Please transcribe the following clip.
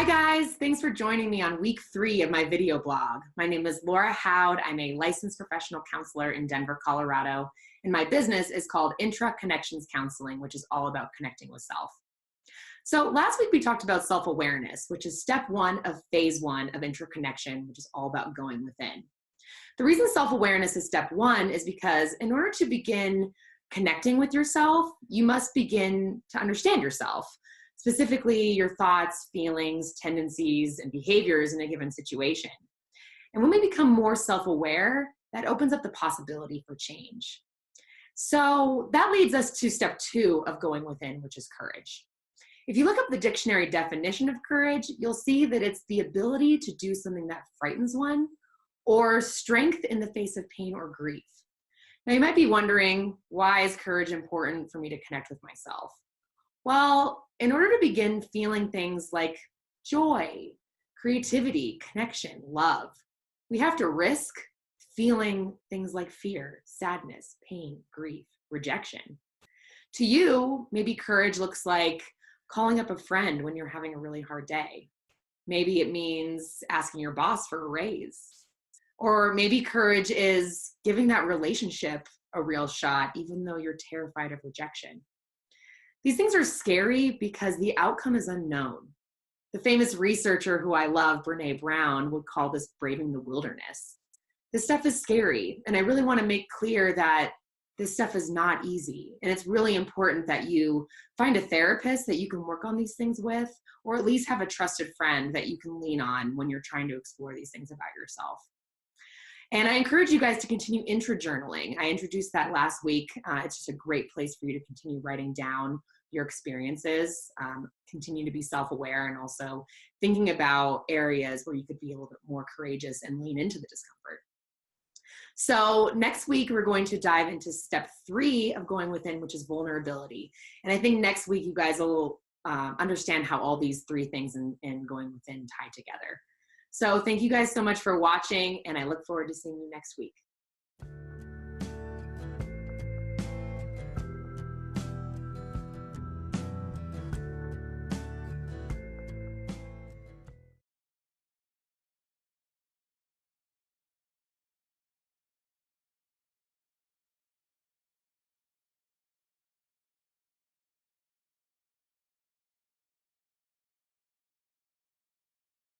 Hi guys, thanks for joining me on week 3 of my video blog. My name is Laura Howd. I'm a licensed professional counselor in Denver, Colorado, and my business is called Intra-Connections Counseling, which is all about connecting with self. So last week we talked about self-awareness, which is step 1 of phase 1 of intraconnection, which is all about going within. The reason self-awareness is step 1 is because in order to begin connecting with yourself, you must begin to understand yourself. Specifically your thoughts, feelings, tendencies, and behaviors in a given situation. And when we become more self-aware, that opens up the possibility for change. So that leads us to step 2 of going within, which is courage. If you look up the dictionary definition of courage, you'll see that it's the ability to do something that frightens one or strength in the face of pain or grief. Now you might be wondering, why is courage important for me to connect with myself? Well, in order to begin feeling things like joy, creativity, connection, love, we have to risk feeling things like fear, sadness, pain, grief, rejection. To you, maybe courage looks like calling up a friend when you're having a really hard day. Maybe it means asking your boss for a raise. Or maybe courage is giving that relationship a real shot, even though you're terrified of rejection. These things are scary because the outcome is unknown. The famous researcher who I love, Brene Brown, would call this braving the wilderness. This stuff is scary, and I really want to make clear that this stuff is not easy, and it's really important that you find a therapist that you can work on these things with, or at least have a trusted friend that you can lean on when you're trying to explore these things about yourself. And I encourage you guys to continue intra-journaling. I introduced that last week. It's just a great place for you to continue writing down your experiences, continue to be self-aware, and also thinking about areas where you could be a little bit more courageous and lean into the discomfort. So next week, we're going to dive into step 3 of going within, which is vulnerability. And I think next week, you guys will understand how all these 3 things in going within tie together. So thank you guys so much for watching, and I look forward to seeing you next week.